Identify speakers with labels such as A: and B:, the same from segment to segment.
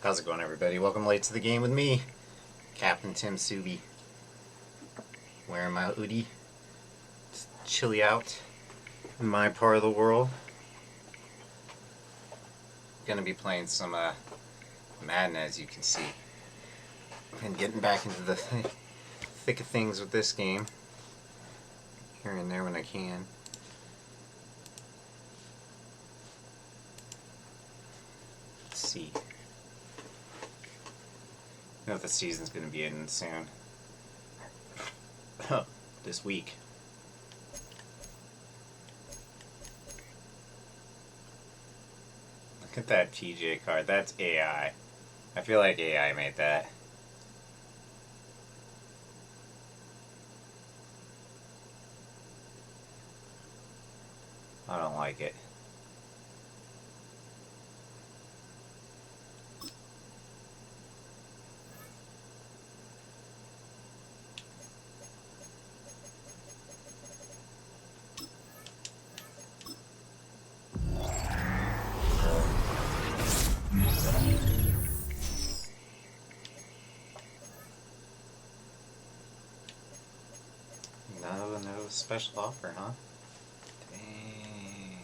A: How's it going, everybody? Welcome late to the game with me, Captain Tim Subi. Wearing my hoodie. It's chilly out in my part of the world. Gonna be playing some Madden, as you can see. And getting back into the thick of things with this game. Here and there when I can. Let's see. I know the season's going to be ending soon. This week. Look at that TJ card. That's AI. I feel like AI made that. I don't like it. No special offer, huh? Dang.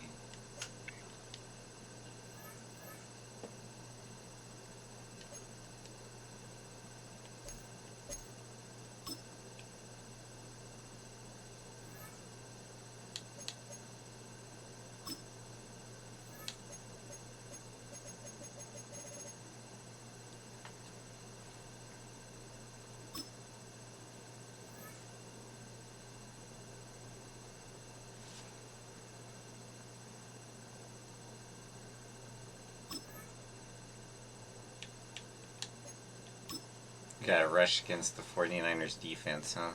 A: Got to rush against the 49ers defense, huh?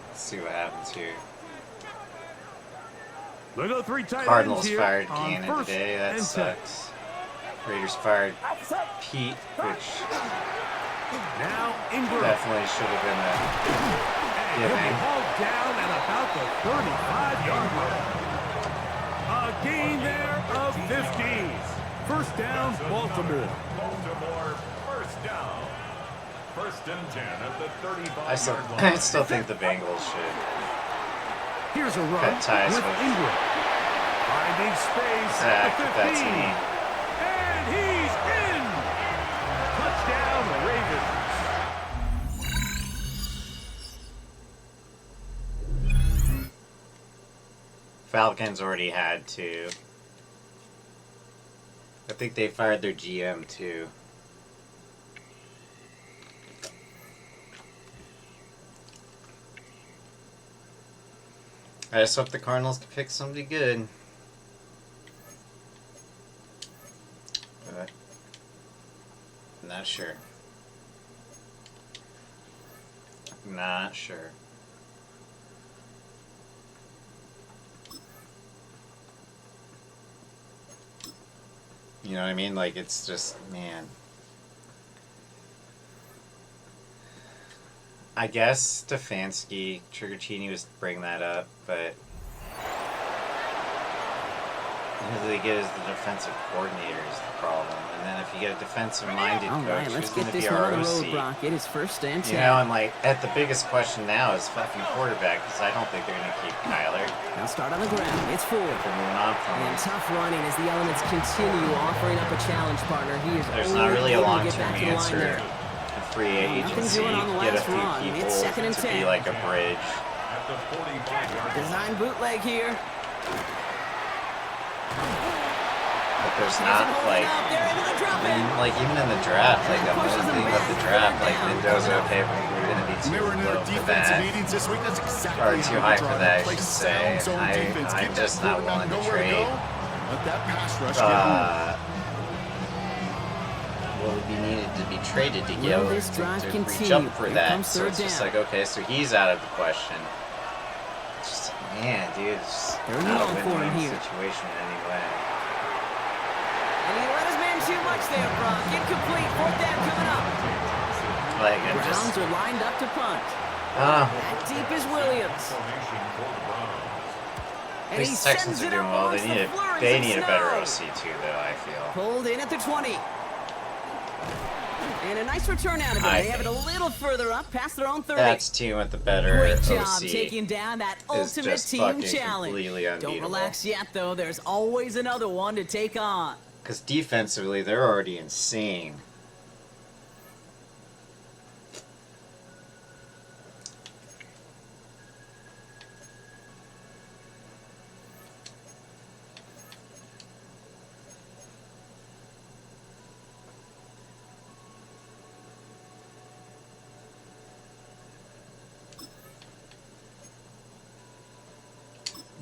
A: Let's see what happens here. Cardinals fired Gannon today. That sucks. Raiders fired Pete, which definitely should have been a giving.
B: Down at about the 35-yard line. A gain there of 15. First down, Baltimore.
C: Baltimore, first down. First and 10 at the 35-yard line.
A: I still think the Bengals should
B: Here's a run
A: cut ties
B: with
A: with
B: Ingram. Finding space
A: Zach
B: at the
A: with that
B: 15.
A: team.
B: And he's in. Touchdown, Ravens.
A: Falcons already had two. I think they fired their GM too. I just hope the Cardinals can pick somebody good. But not sure. Not sure. You know what I mean? Like, it's just, man. I guess Stefanski, Triggertini was bringing that up, but who they get as the defensive coordinator is the problem. And then if you get a defensive-minded coach, who's going to be our OC?
D: It is first and 10.
A: You know, and like, the biggest question now is fucking quarterback, because I don't think they're going to keep Kyler.
D: Now start on the ground. It's forward.
A: They're moving on from
D: And
A: him.
D: tough running as the elements continue offering up a challenge partner. He is
A: There's
D: only
A: not really a
D: able to get
A: long-term
D: back to the line
A: answer.
D: there.
A: In free agency,
D: nothing's doing on the
A: get a
D: last
A: few
D: run.
A: people
D: It's second and
A: to
D: 10.
A: be like a bridge.
C: At the 45-yard line.
D: Design bootleg here.
A: But there's not, like,
D: They're able to drop it.
A: even in the draft, like, I'm thinking about the draft, like, Mendoza, okay, we're going to be too low for that, or too high for that, I should say. I'm just not willing to trade. Will be needed to be traded to get
D: Will this drive
A: to reach
D: continue?
A: up for
D: Here
A: that.
D: comes
A: So it's
D: third
A: just
D: down.
A: like, okay, so he's out of the question. Just, man, dude, it's
D: They're
A: not a
D: long for him
A: win-win
D: here.
A: situation anyway.
D: And he let his man too much there, Brock. Incomplete. Fourth down coming up.
A: Like, I'm
D: Browns
A: just...
D: are lined up to punt. That deep is Williams. And he
A: These Texans
D: sends
A: are
D: it
A: doing
D: up
A: well.
D: amongst the flurries
A: They
D: of
A: need a
D: snow.
A: better OC too, though, I feel.
D: Pulled in at the 20. And a nice return out of it. They have it a little further up, past their own 30.
A: That's team with the better
D: Great job
A: OC.
D: taking down that
A: Is
D: ultimate
A: just
D: team
A: fucking
D: challenge.
A: completely unbeatable.
D: Don't relax yet, though. There's always another one to take on.
A: Because defensively, they're already insane.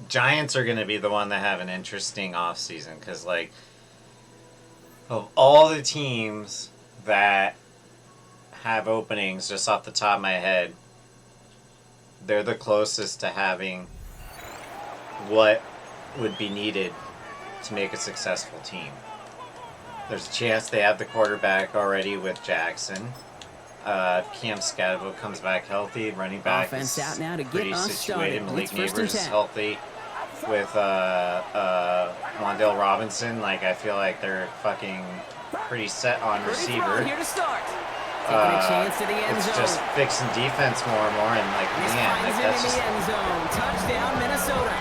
A: Giants are going to be the one that have an interesting offseason because, like, of all the teams that have openings, just off the top of my head, they're the closest to having what would be needed to make a successful team. There's a chance they have the quarterback already with Jackson. Cam Scatterbo comes back healthy. Running back
D: Offense
A: is
D: out now to get
A: pretty
D: us
A: situated.
D: started.
A: Malik
D: It's first and
A: Neighbors is
D: 10.
A: healthy. With Wandale Robinson, like, I feel like they're fucking pretty set on receiver.
D: Here to start. Taking a chance to the end
A: It's
D: zone.
A: just fixing defense more and more, and like,
D: This
A: man, like,
D: finds him
A: that's
D: in
A: just
D: the end zone. Touchdown, Minnesota.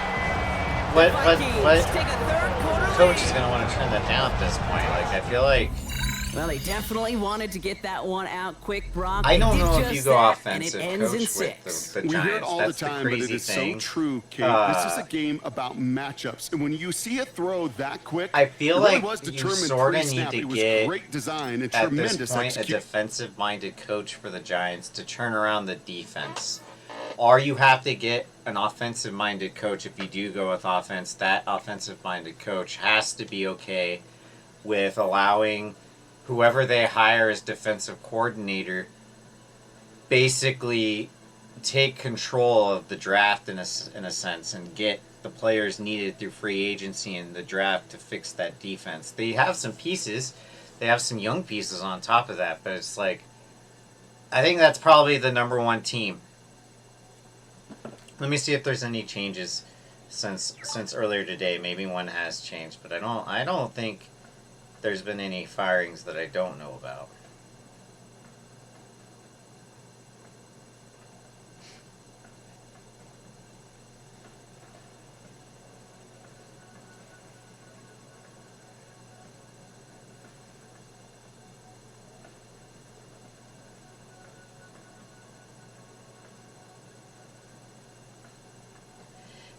A: what
D: Vikings take a third quarter
A: coach
D: lead.
A: is gonna want to turn that down at this point. Like, I feel like
D: Well, they definitely wanted to get that one out quick, Brock.
A: I don't
D: They did
A: know if
D: just
A: you go
D: that,
A: offensive
D: and it ends
A: coach
D: in
A: with
D: 6.
A: the
E: We
A: Giants.
E: hear it all
A: That's
E: the time,
A: the
E: but
A: crazy
E: it is
A: thing.
E: so true, Kate. This is a game about matchups, and when you see a throw that quick,
A: I feel
E: it really
A: like
E: was
A: you
E: determined
A: sorta need
E: pre-snap.
A: to
E: It was
A: get,
E: great design and
A: at
E: tremendous
A: this point, a
E: execution.
A: defensive-minded coach for the Giants to turn around the defense. Or you have to get an offensive-minded coach if you do go with offense. That offensive-minded coach has to be okay with allowing whoever they hire as defensive coordinator basically take control of the draft in a sense and get the players needed through free agency and the draft to fix that defense. They have some pieces. They have some young pieces on top of that, but it's like, I think that's probably the number one team. Let me see if there's any changes since earlier today. Maybe one has changed, but I don't think there's been any firings that I don't know about.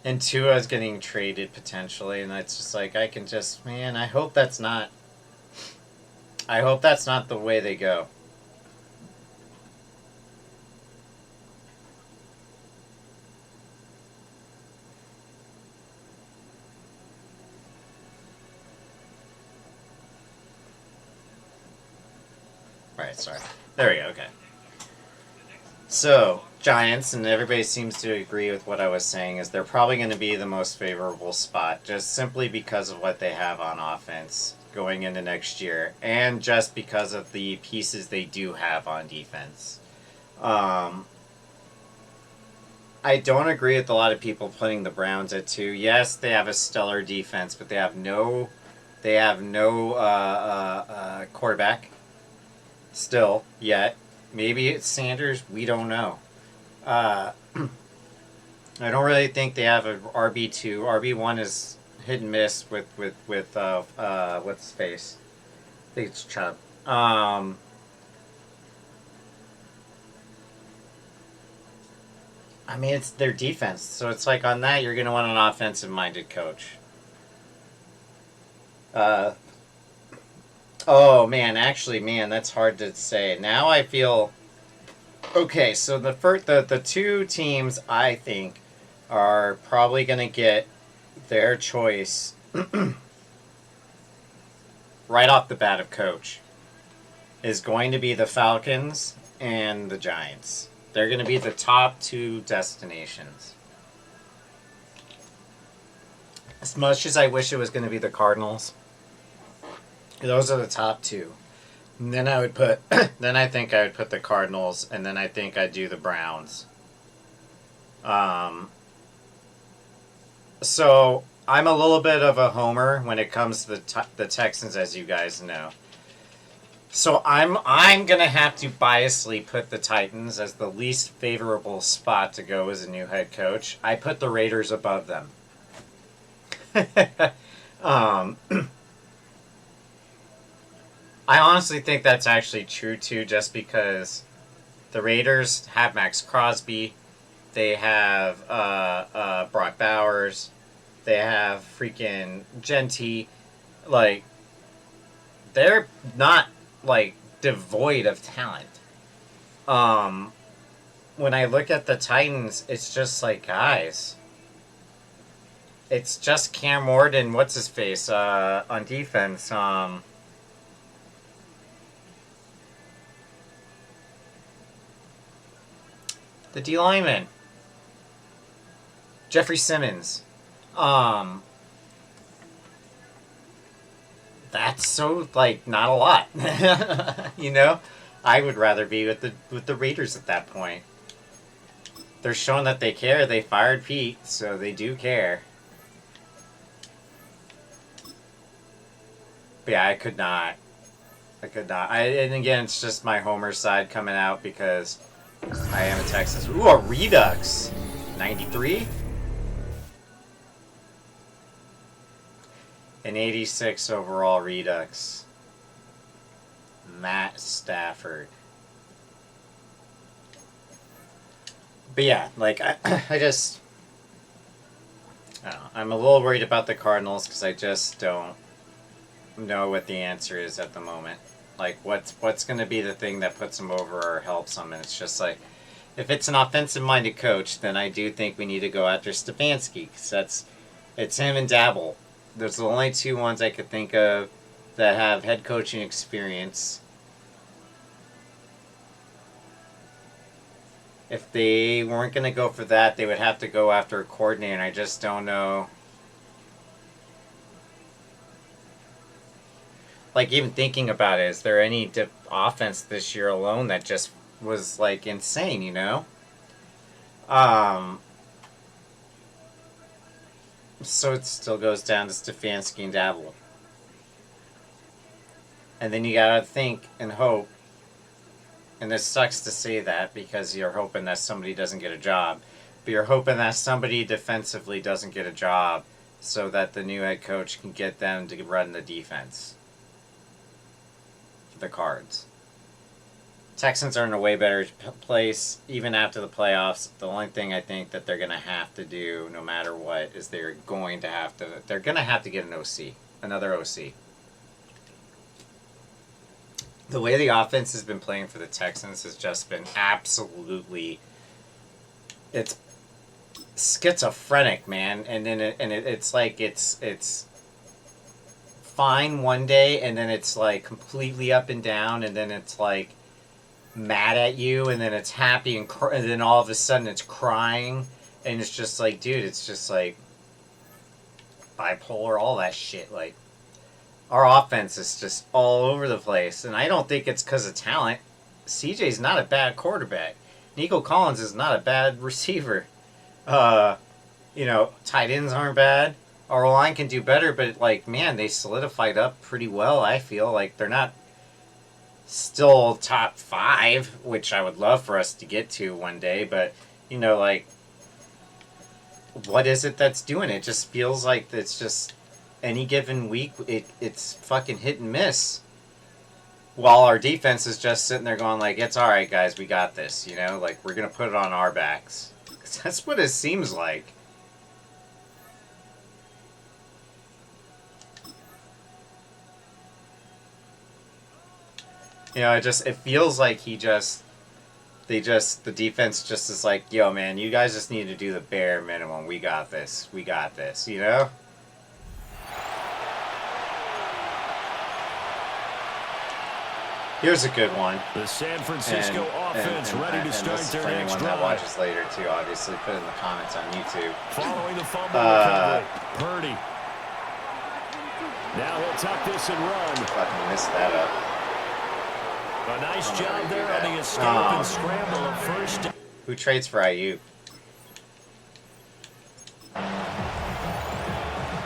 A: And Tua is getting traded potentially, and it's just like, I can just, man, I hope that's not the way they go. Right, sorry. There we go, okay. So, Giants, and everybody seems to agree with what I was saying, is they're probably going to be the most favorable spot, just simply because of what they have on offense going into next year, and just because of the pieces they do have on defense. I don't agree with a lot of people putting the Browns at 2. Yes, they have a stellar defense, but they have no quarterback still yet. Maybe it's Sanders. We don't know. I don't really think they have an RB2. RB1 is hit and miss with what's his face? I think it's Chubb. I mean, it's their defense, so it's like on that you're gonna want an offensive-minded coach. Oh man, actually, man, that's hard to say. Now I feel okay. So the two teams I think are probably gonna get their choice right off the bat of coach is going to be the Falcons and the Giants. They're going to be the top 2 destinations. As much as I wish it was going to be the Cardinals, Those are the top two. And then I would put, then I think I would put the Cardinals, and then I think I'd do the Browns. So I'm a little bit of a homer when it comes to the Texans, as you guys know. So I'm gonna have to biasly put the Titans as the least favorable spot to go as a new head coach. I put the Raiders above them. I honestly think that's actually true too, just because the Raiders have Max Crosby, they have Brock Bowers, they have freaking Genty, like they're not like devoid of talent. When I look at the Titans, it's just like, guys, it's just Cam Ward and what's his face on defense. The D lineman, Jeffrey Simmons. That's so like not a lot. You know, I would rather be with the Raiders at that point. They're showing that they care. They fired Pete, so they do care. But yeah, I could not. And again, it's just my homer side coming out because I am a Texas. Ooh, a Redux. 93? An 86 overall Redux. Matt Stafford. But yeah, like, I don't know. I'm a little worried about the Cardinals because I just don't know what the answer is at the moment. Like, what's going to be the thing that puts them over or helps them? And it's just like, if it's an offensive-minded coach, then I do think we need to go after Stefanski. Because it's him and Dabble. There's the only two ones I could think of that have head coaching experience. If they weren't going to go for that, they would have to go after a coordinator, and I just don't know. Like, even thinking about it, is there any offense this year alone that just was, like, insane, you know? So it still goes down to Stefanski and Dabble. And then you gotta think and hope, and this sucks to say that because you're hoping that somebody doesn't get a job, but you're hoping that somebody defensively doesn't get a job so that the new head coach can get them to run the defense. The Cards. Texans are in a way better place even after the playoffs. The only thing I think that they're going to have to do no matter what is they're going to have to get an OC, another OC. The way the offense has been playing for the Texans has just been absolutely, it's schizophrenic, man. And then it's like it's fine one day, and then it's like completely up and down, and then it's like mad at you, and then it's happy, and then all of a sudden it's crying, and it's just like, dude, it's just like bipolar, all that shit. Like, our offense is just all over the place, and I don't think it's because of talent. CJ's not a bad quarterback. Nico Collins is not a bad receiver. You know, tight ends aren't bad. Our line can do better, but, like, man, they solidified up pretty well, I feel. Like, they're not still top 5, which I would love for us to get to one day, but, you know, like, what is it that's doing it? It just feels like it's just any given week, it's fucking hit and miss. While our defense is just sitting there going, like, it's alright, guys, we got this, you know? Like, we're going to put it on our backs. 'Cause that's what it seems like. You know, it feels like the defense just is like, yo, man, you guys just need to do the bare minimum. We got this, you know? Here's a good one.
B: The San Francisco offense ready to start their next drive.
A: That watches later, too, obviously. Put in the comments on YouTube.
B: Following the fumble recovery, Purdy. Now he'll tuck this and run.
A: Fucking missed that up.
B: A nice job there on the escape and scramble of first.
A: Who trades for Ayuk? I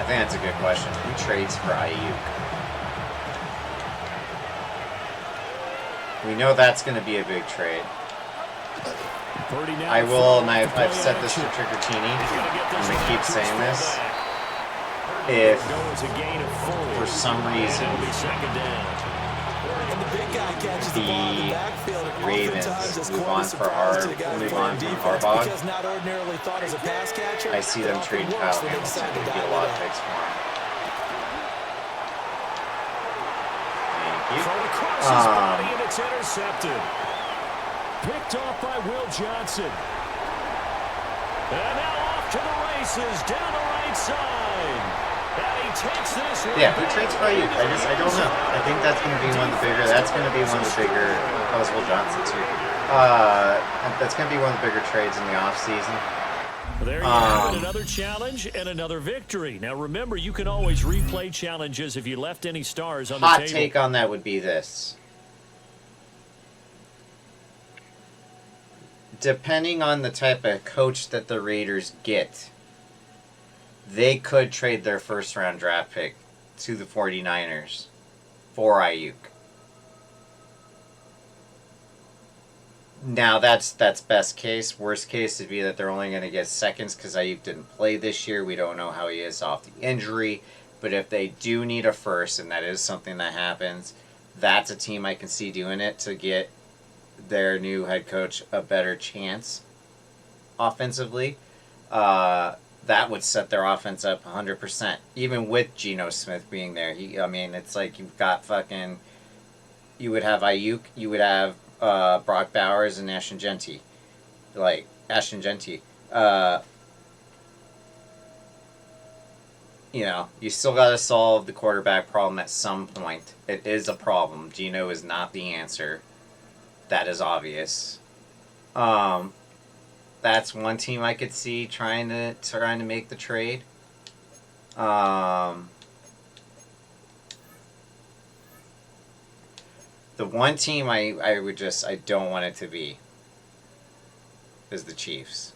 A: think that's a good question. Who trades for Ayuk? We know that's going to be a big trade. I will, and I've said this to Triggertini, I'm going to keep saying this. If, for some reason, the Ravens move on from Harbaugh, I see them trade Kyle Hamilton and get a lot of picks for him. Thank you.
B: It's intercepted. Picked off by Will Johnson. And now off to the races down the right side. And he takes this one.
A: Yeah, who trades for Ayuk? I don't know. I think that's going to be one of the bigger. That was Will Johnson too. That's going to be one of the bigger trades in the offseason.
B: There you have it, another challenge and another victory. Now remember, you can always replay challenges if you left any stars on the table.
A: Hot take on that would be this. Depending on the type of coach that the Raiders get, they could trade their first-round draft pick to the 49ers for Ayuk. Now, that's best case. Worst case would be that they're only going to get seconds because Ayuk didn't play this year. We don't know how he is off the injury. But if they do need a first, and that is something that happens, that's a team I can see doing it to get their new head coach a better chance offensively. That would set their offense up 100%. Even with Geno Smith being there. It's like you've got fucking... You would have Ayuk, you would have Brock Bowers and Ashton Genty. You still got to solve the quarterback problem at some point. It is a problem. Geno is not the answer. That is obvious. That's one team I could see trying to make the trade. The one team I don't want it to be is the Chiefs.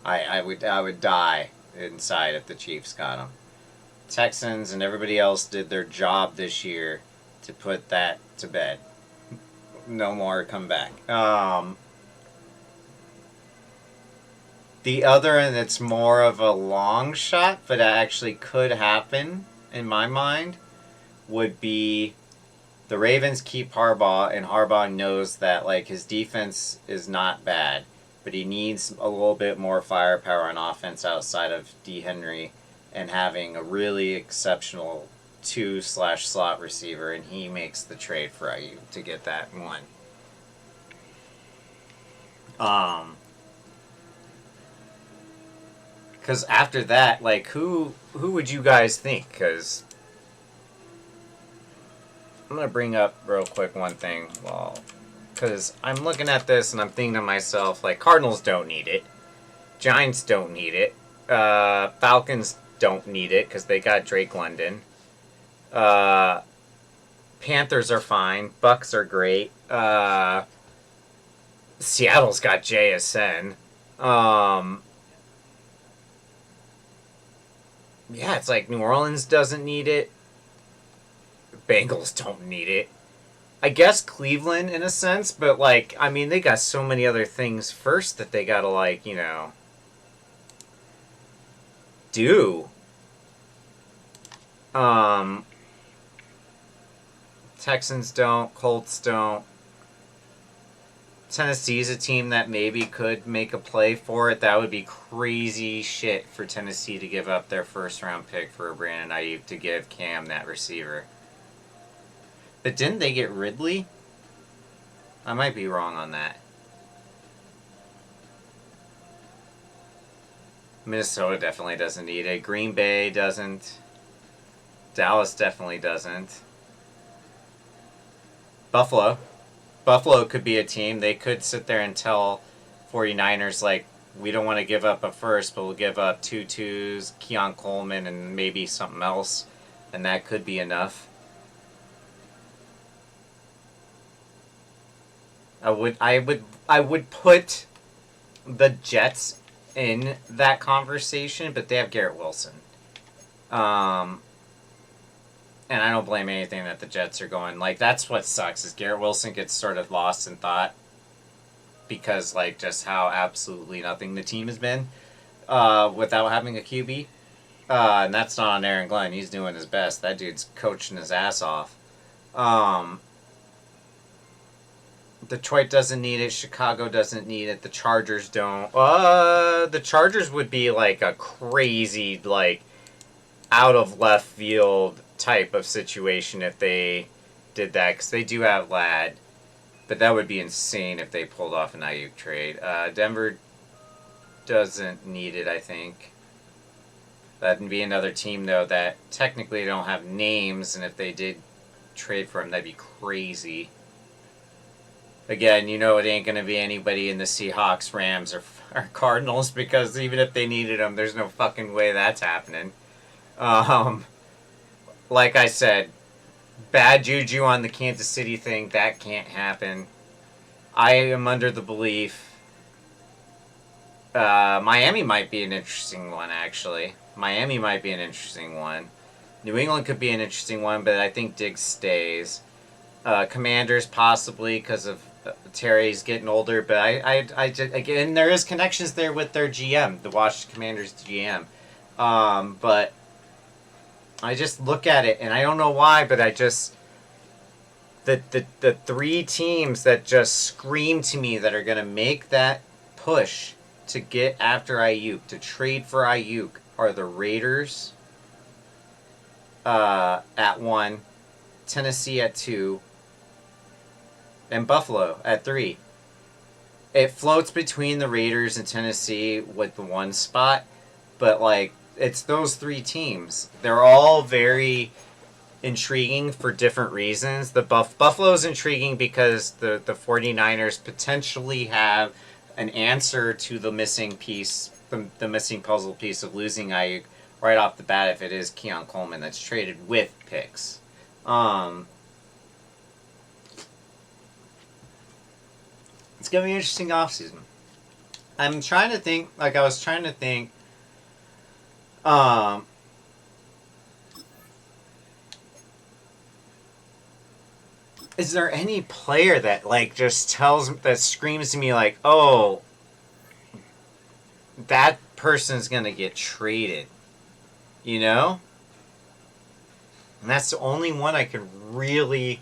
A: I would die inside if the Chiefs got them. Texans and everybody else did their job this year to put that to bed. No more comeback. The other, and it's more of a long shot, but it actually could happen in my mind, would be the Ravens keep Harbaugh, and Harbaugh knows that his defense is not bad, but he needs a little bit more firepower on offense outside of D. Henry and having a really exceptional 2/slot receiver, and he makes the trade for Ayuk to get that one. Because after that, who would you guys think? Because I'm going to bring up real quick one thing. Because I'm looking at this and I'm thinking to myself, Cardinals don't need it. Giants don't need it. Falcons don't need it because they got Drake London. Panthers are fine. Bucks are great. Seattle's got JSN. Yeah, it's New Orleans doesn't need it. Bengals don't need it. I guess Cleveland in a sense, but they got so many other things first that they gotta do. Texans don't, Colts don't. Tennessee's a team that maybe could make a play for it. That would be crazy shit for Tennessee to give up their first-round pick for Brandon Ayuk to give Cam that receiver. But didn't they get Ridley? I might be wrong on that. Minnesota definitely doesn't need it. Green Bay doesn't. Dallas definitely doesn't. Buffalo could be a team. They could sit there and tell 49ers, we don't want to give up a first, but we'll give up 2 2s, Keon Coleman, and maybe something else, and that could be enough. I would put the Jets in that conversation, but they have Garrett Wilson. And I don't blame anything that the Jets are going. Like, that's what sucks, is Garrett Wilson gets sort of lost in thought because, like, just how absolutely nothing the team has been without having a QB. And that's not on Aaron Glenn. He's doing his best. That dude's coaching his ass off. Detroit doesn't need it. Chicago doesn't need it. The Chargers don't. The Chargers would be like a crazy, like, out of left field type of situation if they did that, because they do have Ladd, but that would be insane if they pulled off an Ayuk trade. Denver doesn't need it, I think. That'd be another team, though, that technically don't have names, and if they did trade for him, that'd be crazy. Again, you know it ain't going to be anybody in the Seahawks, Rams, or Cardinals, because even if they needed him, there's no fucking way that's happening. Like I said, bad juju on the Kansas City thing, that can't happen. I am under the belief Miami might be an interesting one, actually. Miami might be an interesting one. New England could be an interesting one, but I think Diggs stays. Commanders possibly, because of Terry's getting older, but I just, again, there is connections there with their GM, the Washington Commanders GM. But I just look at it, and I don't know why, but I just... The 3 teams that just scream to me that are going to make that push to get after Ayuk, to trade for Ayuk, are the Raiders at 1, Tennessee at 2, and Buffalo at 3. It floats between the Raiders and Tennessee with the 1 spot, but, like, it's those 3 teams. They're all very intriguing for different reasons. The Buffalo's intriguing because the 49ers potentially have an answer to the missing piece, the missing puzzle piece of losing Ayuk right off the bat if it is Keon Coleman that's traded with picks. It's going to be an interesting offseason. I'm trying to think, like I was trying to think, is there any player that, like, just that screams to me, like, oh, that person's going to get traded, you know? And that's the only one I could really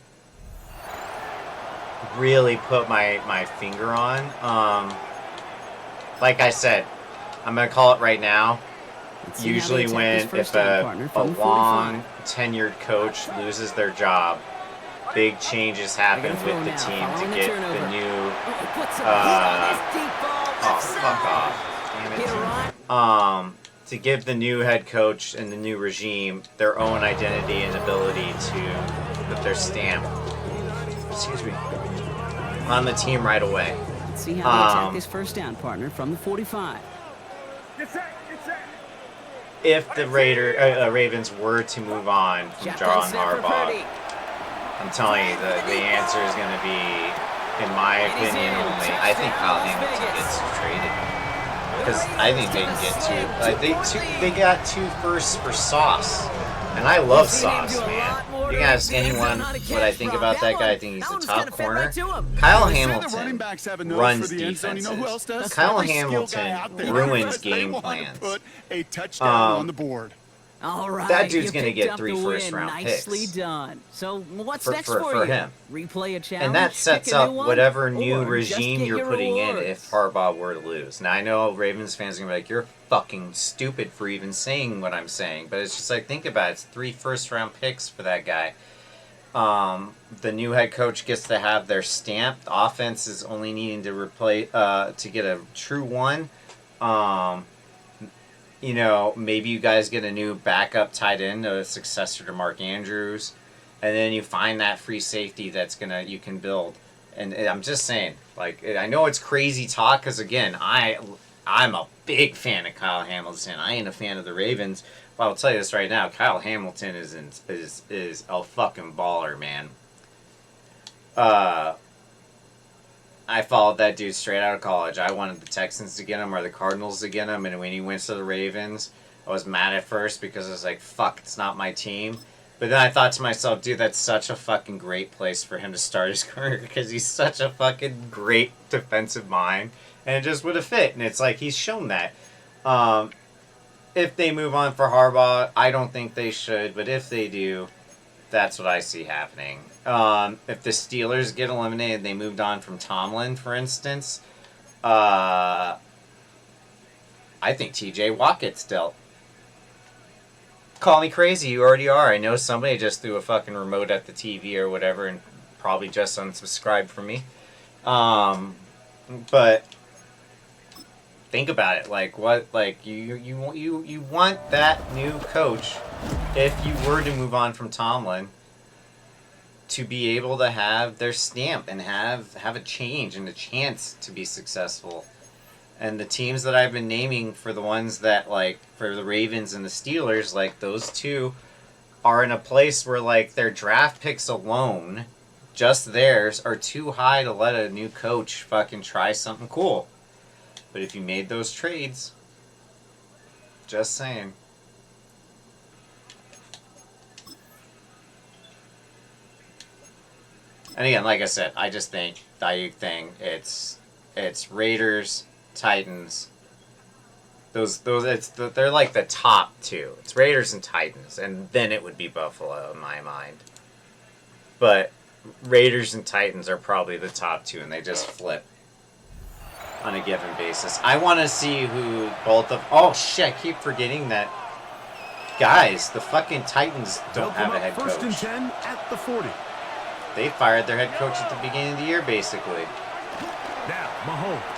A: put my finger on. Like I said, I'm going to call it right now. Usually if a long tenured coach loses their job, big changes happen with the team to get the new fuck off. Damn it. To give the new head coach and the new regime their own identity and ability to put their stamp, on the team right away.
D: Let's see how they attack this first down, partner, from the 45.
A: If the Ravens were to move on from John Harbaugh, I'm telling you, the answer is going to be, in my opinion only, I think Kyle Hamilton gets traded. Because I think they can get they got 2 firsts for Sauce. And I love Sauce, man. You can ask anyone what I think about that guy. I think he's the top corner. Kyle Hamilton runs defenses. Kyle Hamilton ruins game plans.
D: All right,
A: that dude's going to get 3 first-round picks.
D: Nicely done. So what's next
A: for
D: you?
A: him?
D: Replay a challenge,
A: and that sets up whatever new regime you're putting in
D: rewards.
A: if Harbaugh were to lose. Now, I know Ravens fans are going to be like, you're fucking stupid for even saying what I'm saying. But it's just like, think about it. It's 3 first-round picks for that guy. The new head coach gets to have their stamp. The offense is only needing to to get a true one. You know, maybe you guys get a new backup tight end, a successor to Mark Andrews, and then you find that free safety you can build. And I'm just saying, like, I know it's crazy talk, because again, I I'm a big fan of Kyle Hamilton. I ain't a fan of the Ravens. But I'll tell you this right now, Kyle Hamilton is a fucking baller, man. I followed that dude straight out of college. I wanted the Texans to get him or the Cardinals to get him, and when he went to the Ravens, I was mad at first because I was like, fuck, it's not my team. But then I thought to myself, dude, that's such a fucking great place for him to start his career because he's such a fucking great defensive mind, and it just would have fit. And it's like, he's shown that. If they move on for Harbaugh, I don't think they should, but if they do, that's what I see happening. If the Steelers get eliminated and they moved on from Tomlin, for instance, I think TJ Watt gets dealt. Call me crazy, you already are. I know somebody just threw a fucking remote at the TV or whatever and probably just unsubscribed from me. But think about it. Like, what? Like, you want that new coach, if you were to move on from Tomlin, to be able to have their stamp and have a change and a chance to be successful. And the teams that I've been naming for the ones that, like, for the Ravens and the Steelers, like, those two are in a place where, like, their draft picks alone, just theirs, are too high to let a new coach fucking try something cool. But if you made those trades, just saying. And again, like I said, I just think the Ayuk thing, it's Raiders, Titans. They're like the top two. It's Raiders and Titans, and then it would be Buffalo in my mind. But Raiders and Titans are probably the top two, and they just flip on a given basis. I want to see who both of... Oh, shit, I keep forgetting that. Guys, the fucking Titans don't have a head coach.
B: First and 10 at the 40.
A: They fired their head coach at the beginning of the year, basically.
B: Now, Mahomes.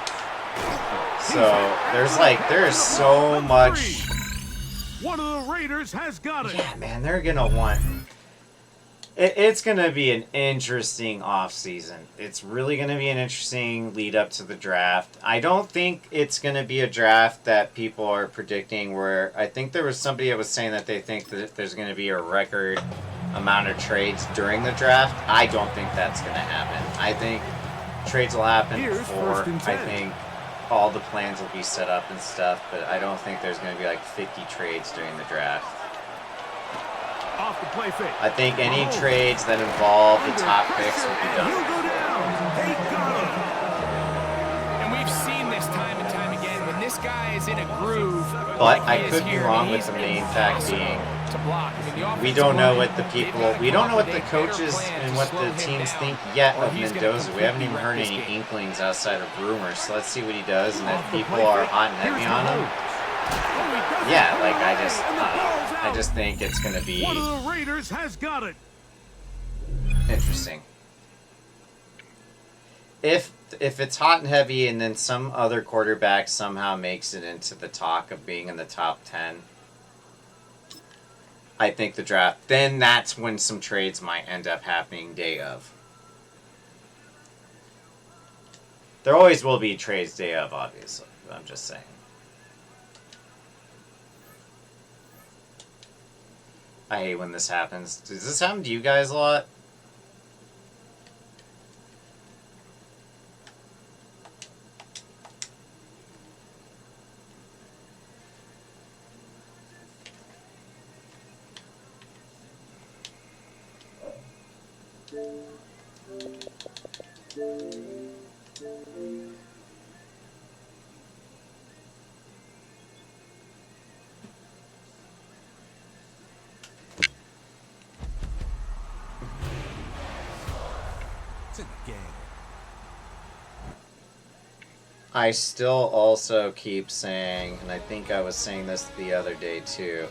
A: So, there's so much...
B: One of the Raiders has got it.
A: Yeah, man, they're going to want... It's going to be an interesting offseason. It's really going to be an interesting lead up to the draft. I don't think it's going to be a draft that people are predicting where... I think there was somebody that was saying that they think that there's going to be a record amount of trades during the draft. I don't think that's going to happen. I think trades will happen before. I think all the plans will be set up and stuff, but I don't think there's going to be like 50 trades during the draft.
B: Off the play fake.
A: I think any trades that involve the top picks will be done.
F: And we've seen this time and time again. When this guy is in a groove,
A: but I could be wrong with the main fact being we don't know what the coaches and what the teams think yet of Mendoza. We haven't even heard any inklings outside of rumors. So let's see what he does, and if people are hot and heavy on him, yeah, like I just think it's going to be
B: one of the Raiders has got it.
A: Interesting. If it's hot and heavy, and then some other quarterback somehow makes it into the talk of being in the top 10, I think the draft, then that's when some trades might end up happening day of. There always will be trades day of, obviously. I'm just saying. I hate when this happens. Does this happen to you guys a lot? I still also keep saying, and I think I was saying this the other day too,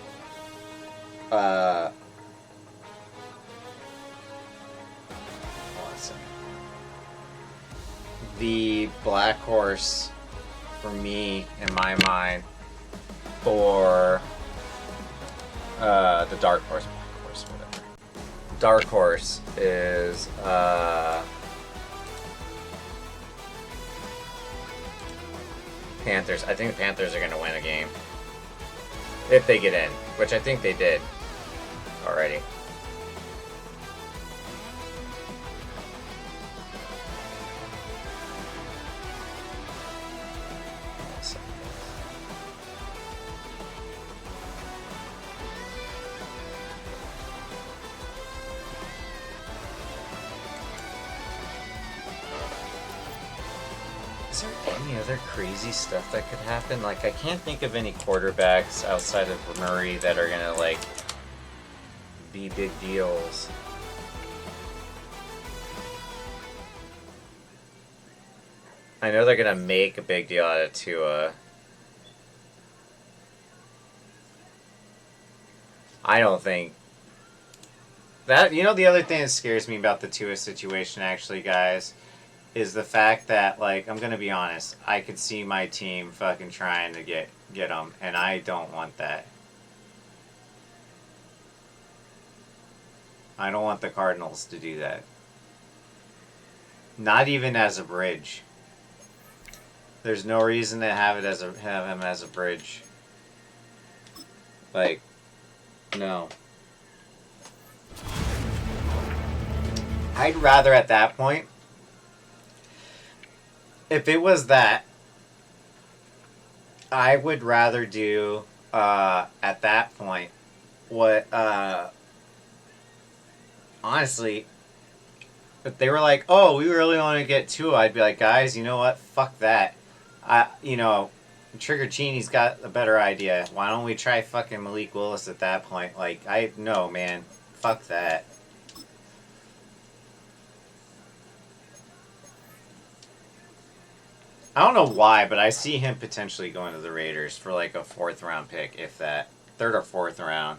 A: the black horse for me, in my mind, or the dark horse, black horse, whatever. Dark horse is Panthers. I think the Panthers are going to win a game. If they get in, which I think they did already. Is there any other crazy stuff that could happen? Like, I can't think of any quarterbacks outside of Murray that are gonna, like, be big deals. I know they're gonna make a big deal out of Tua. I don't think that, you know, the other thing that scares me about the Tua situation, actually, guys, is the fact that, like, I'm gonna be honest, I could see my team fucking trying to get him, and I don't want that. I don't want the Cardinals to do that. Not even as a bridge. There's no reason to have him as a bridge. Like, no. I'd rather at that point, if it was that, I would rather do, at that point, what, honestly, if they were like, oh, we really want to get Tua, I'd be like, guys, you know what? Fuck that. You know, Trigger Cheney's got a better idea. Why don't we try fucking Malik Willis at that point? Like, no, man. Fuck that. I don't know why, but I see him potentially going to the Raiders for like a 4th round pick, if that. 3rd or 4th round.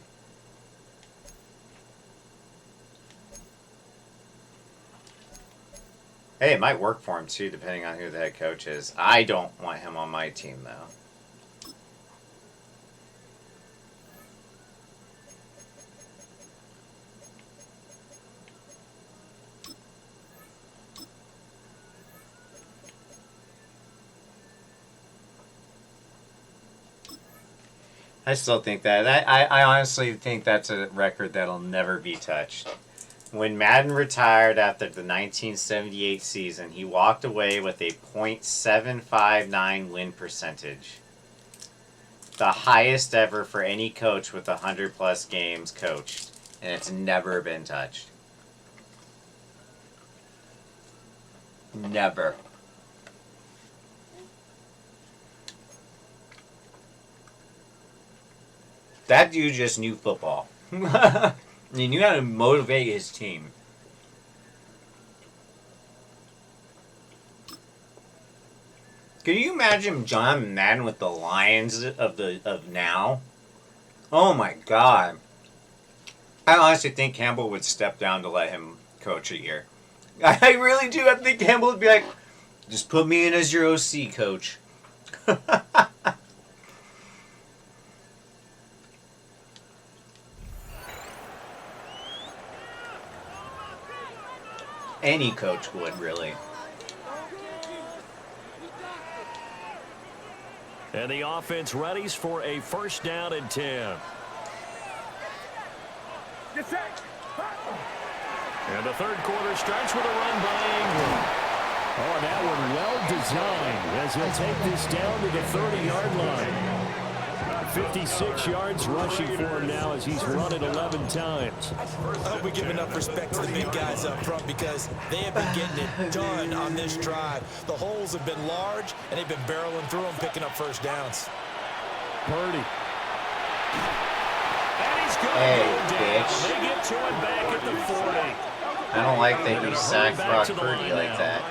A: Hey, it might work for him too, depending on who the head coach is. I don't want him on my team, though. I still think that. I honestly think that's a record that'll never be touched. When Madden retired after the 1978 season, he walked away with a .759 win percentage. The highest ever for any coach with 100+ games coached. And it's never been touched. Never. That dude just knew football. He knew how to motivate his team. Can you imagine John Madden with the Lions of now? Oh my god. I honestly think Campbell would step down to let him coach a year. I really do. I think Campbell would be like, just put me in as your OC, coach. Any coach would, really.
G: And the offense readies for a 1st down and 10. And the 3rd quarter starts with a run by Ingram. Oh, that one well designed as he'll take this down to the 30-yard line. 56 yards rushing for him now as he's run it 11 times.
H: I hope we give enough respect to the big guys up front because they have been getting it done on this drive. The holes have been large, and they've been barreling through them, picking up 1st downs.
G: Purdy. And he's going
A: Hey, bitch.
G: They get to him back at the 40.
A: I don't like that you sacked Brock Purdy like that.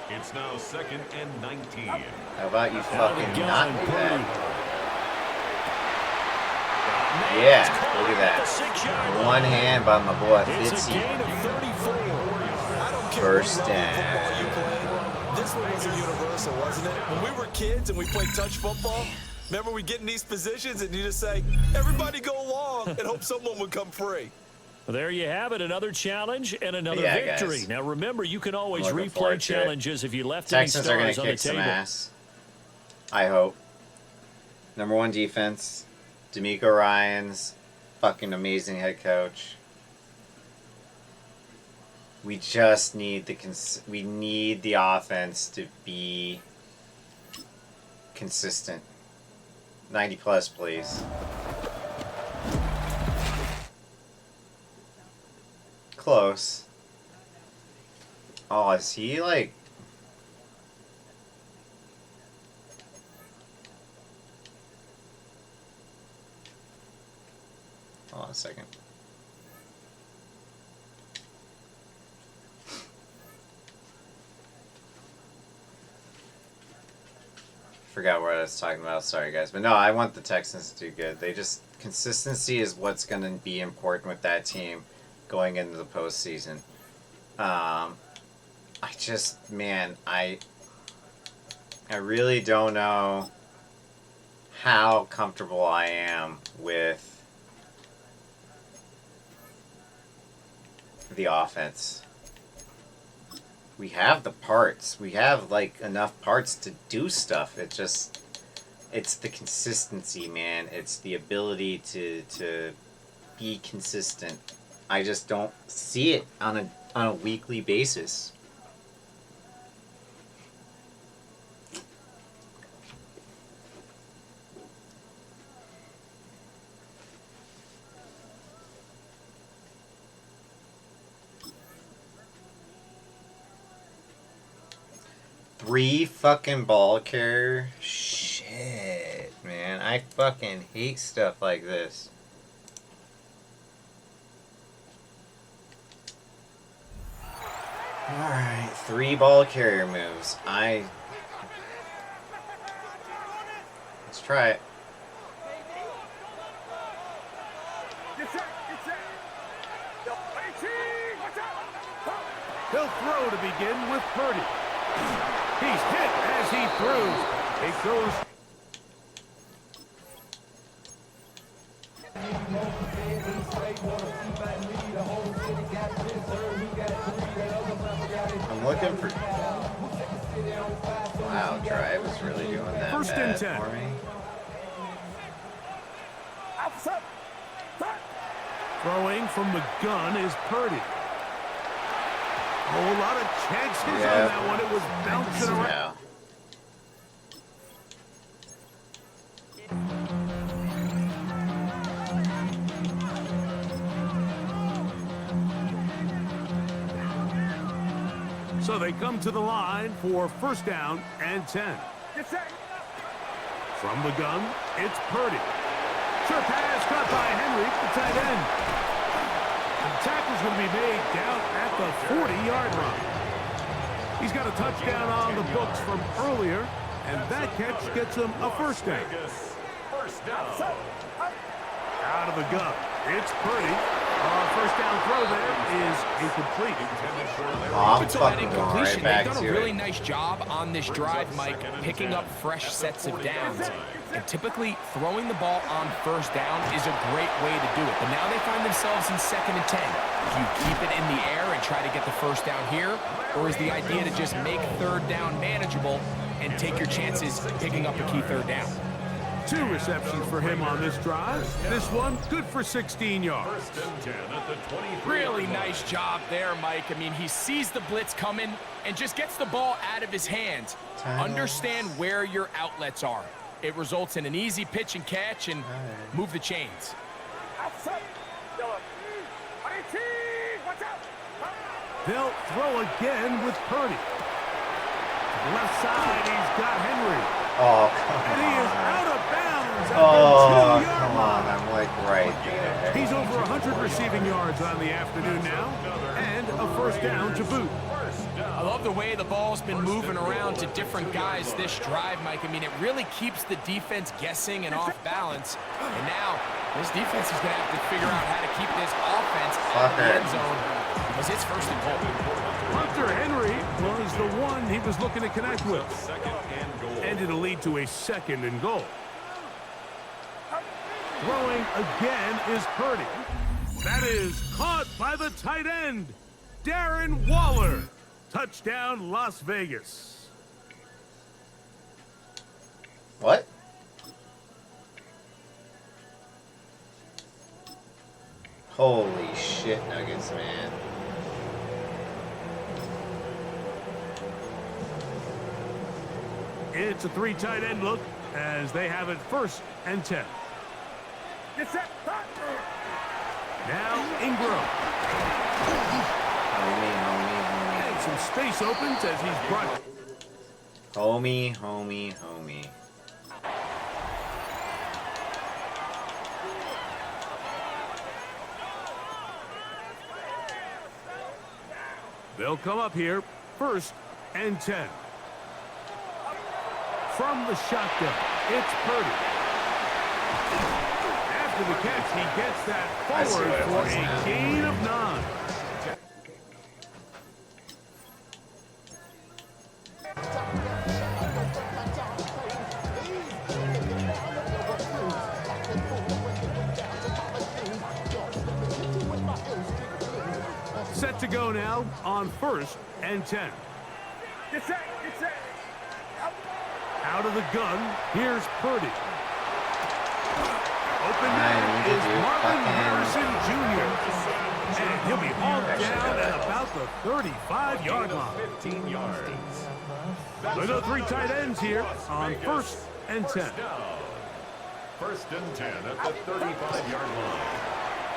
C: It's now 2nd and 19.
A: How about you fucking not do that? Yeah, look at that. One hand by my boy Fitzy. First down.
H: This one was a universal, wasn't it? When we were kids and we played touch football, remember we get in these positions and you just say, everybody go along and hope someone would come free.
G: Well, there you have it, another challenge and another
A: Yeah,
G: victory.
A: guys.
G: Now remember, you can always
A: Looking
G: replay
A: forward to it.
G: challenges if you left
A: Texans
G: any
A: are going
G: stars
A: to
G: on the
A: kick some
G: table.
A: ass. I hope. Number 1 defense. D'Amico Ryans, fucking amazing head coach. We just need the offense to be consistent. 90 plus, please. Close. Oh, is he like... Hold on a second. Forgot what I was talking about. Sorry, guys. But no, I want the Texans to do good. They just... Consistency is what's going to be important with that team going into the postseason. I just... Man, I really don't know how comfortable I am with the offense. We have the parts. We have like enough parts to do stuff. It's the consistency, man. It's the ability to be consistent. I just don't see it on a weekly basis. Three fucking ball carrier? Shit, man. I fucking hate stuff like this. Alright, 3 ball carrier moves. Let's try it.
B: He'll throw to begin with Purdy. He's hit as he throws. It goes.
A: I'm looking for... Wow, Drive is really doing that
B: First
A: bad
B: and 10.
A: for me.
B: Throwing from the gun is Purdy. A whole lot of chances on that one. It was bouncing around.
A: Yeah.
B: So they come to the line for first down and 10. From the gun, it's Purdy. Sure pass caught by Henry, the tight end. The tackle's going to be made down at the 40-yard line. He's got a touchdown on the books from earlier, and that catch gets him a first down. Out of the gun, it's Purdy. First down throw there is incomplete.
A: I'm
F: So that
A: fucking going
F: incompletion,
A: right back
F: they've done a
A: to
F: really
A: it.
F: nice job on this drive, Mike, picking up fresh sets of downs. And typically, throwing the ball on first down is a great way to do it. But now they find themselves in 2nd and 10. Do you keep it in the air and try to get the first down here? Or is the idea to just make third down manageable and take your chances picking up a key third down?
B: 2 receptions for him on this drive. This one, good for 16 yards.
F: Really nice job there, Mike. I mean, he sees the blitz coming and just gets the ball out of his hands. Understand where your outlets are. It results in an easy pitch and catch and move the chains.
B: They'll throw again with Purdy. Left side, he's got Henry.
A: Oh, come
B: And he is
A: on.
B: out of bounds at
A: Oh,
B: the 2-yard
A: come
B: line.
A: on. I'm like right there.
B: He's over 100 receiving yards on the afternoon now, and a first down to boot.
F: I love the way the ball's been moving around to different guys this drive, Mike. I mean, it really keeps the defense guessing and off balance. And now, this defense is going to have to figure out how to keep this offense out of the end zone because it's first and goal.
B: Hunter Henry was the one he was looking to connect with. And it'll lead to a 2nd and goal. Throwing again is Purdy. That is caught by the tight end, Darren Waller. Touchdown, Las Vegas.
A: What? Holy shit nuggets, man.
B: It's a 3 tight end look as they have it 1st and 10. Now Ingram.
A: Homie.
B: And some space opens as he's brought.
A: Homie.
B: They'll come up here 1st and 10. From the shotgun, it's Purdy. After the catch, he gets that forward for a gain of 9. Set to go now on 1st and 10. Out of the gun, here's Purdy. Open man is Marvin Harrison Jr. And he'll be hauled down at about the 35-yard line.
C: 15 yards.
B: Look at 3 tight ends here on 1st and 10.
C: 1st and 10 at the 35-yard line.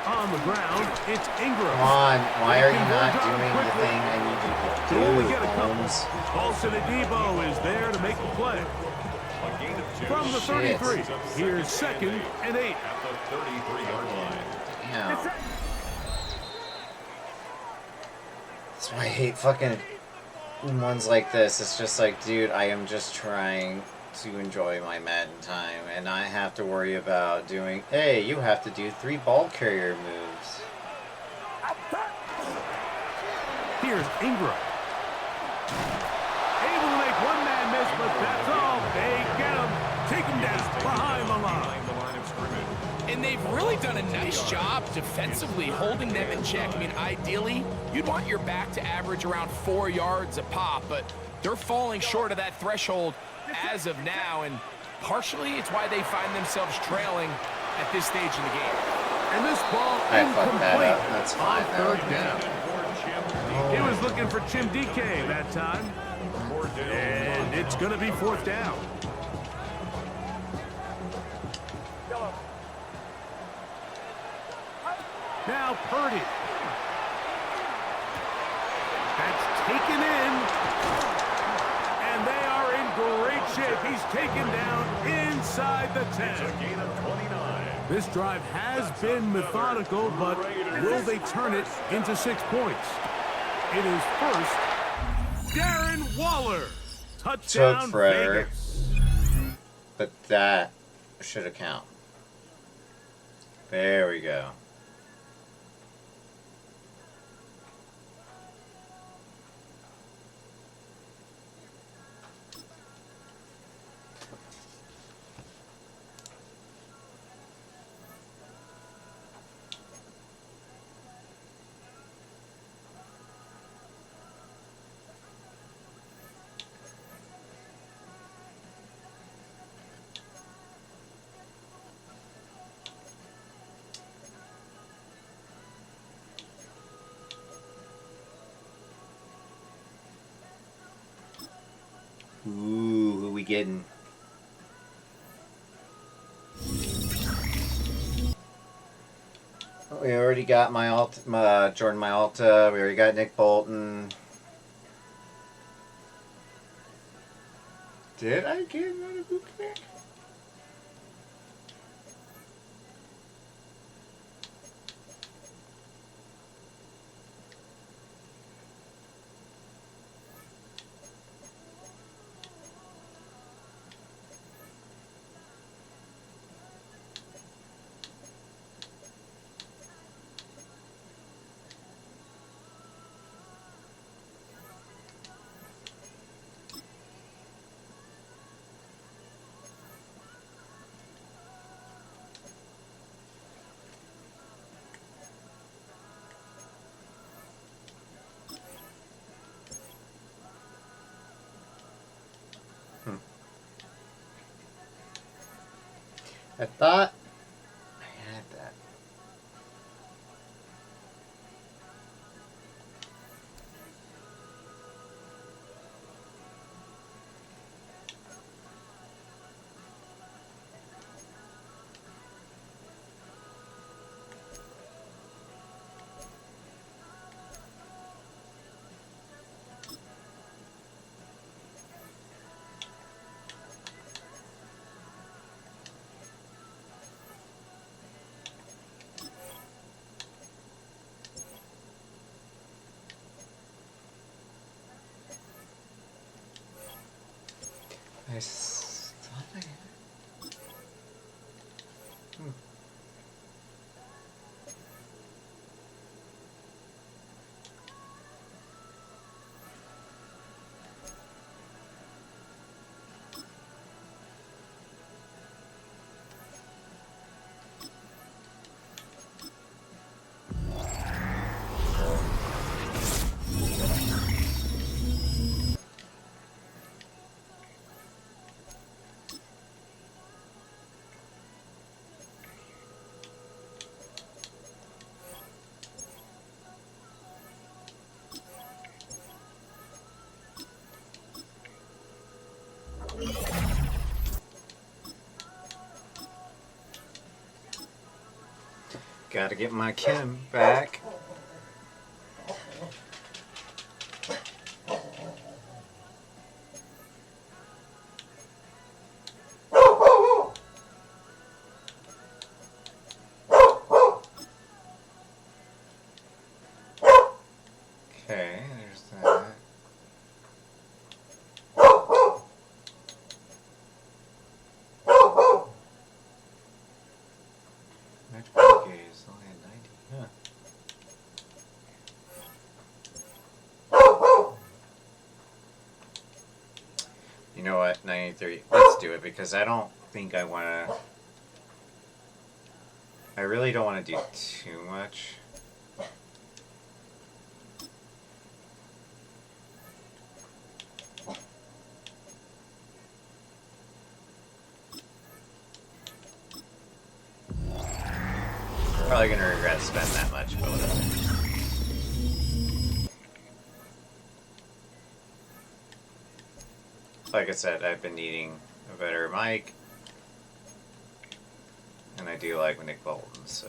B: On the ground, it's Ingram.
A: Come on, why are you not doing the thing I need you to do, Holmes?
B: Paulson Adebo is there to make the play. From the 33, here's 2nd and 8.
C: At the 33-yard line.
A: Damn. That's why I hate fucking ones like this. It's just like, dude, I am just trying to enjoy my Madden time, and I have to worry about doing, hey, you have to do 3 ball carrier moves.
B: Here's Ingram. Able to make one man miss, but that's all. They get him. Take him down behind the line.
F: And they've really done a nice job defensively holding them in check. I mean, ideally, you'd want your back to average around 4 yards a pop, but they're falling short of that threshold as of now, and partially it's why they find themselves trailing at this stage in the game.
B: And this ball
A: I fucked that
B: incomplete.
A: up. That's fine, though.
B: 3rd down. He was looking for Jim DK that time. And it's going to be 4th down. Now Purdy. That's taken in. And they are in great shape. He's taken down inside the 10. This drive has been methodical, but will they turn it into 6 points? It is 1st. Darren Waller. Touchdown,
A: Took forever.
B: Vegas.
A: But that should account. There we go. Ooh, who we getting? We already got Jordan Malta. We already got Nick Bolton. Did I get another boot camp? I thought I had that. I thought I had. Gotta get my Kim back. Okay, there's that. Match bouquet is only at 90. Huh. You know what? 93. Let's do it because I don't think I want to. I really don't want to do too much. Probably gonna regret spending that much, but whatever. Like I said, I've been needing a better mic, and I do like Nick Bolton, so.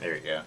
A: There you go.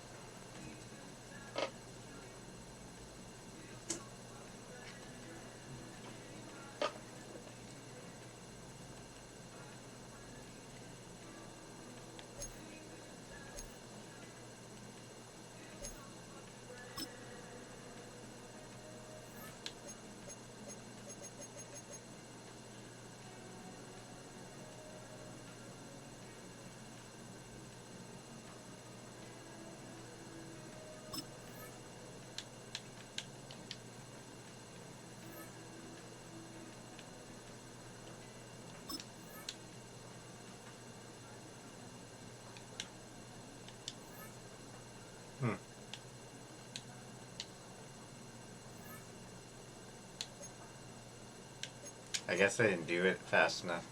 A: I guess I didn't do it fast enough.